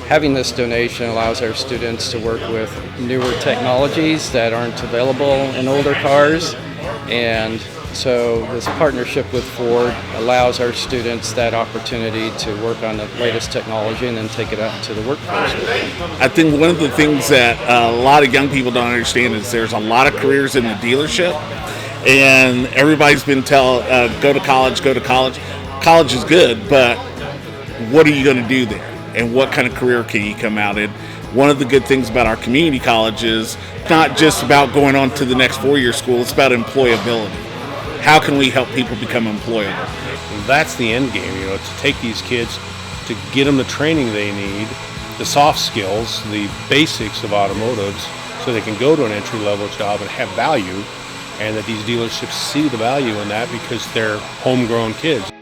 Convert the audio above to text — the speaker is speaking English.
having this donation allows our students to work with newer technologies that aren't available in older cars. And so this partnership with Ford allows our students that opportunity to work on the latest technology and then take it out into the workforce with them. I think one of the things that a lot of young people don't understand is there's a lot of careers in the dealership, and everybody's been told, go to college, go to college. College is good, but what are you going to do there? And what kind of career can you come out in? One of the good things about our community college is not just about going on to the next four-year school, it's about employability. How can we help people become employable? That's the end game, to take these kids, to get them the training they need, the soft skills, the basics of automotives, so they can go to an entry-level job and have value, and that these dealerships see the value in that because they're homegrown kids.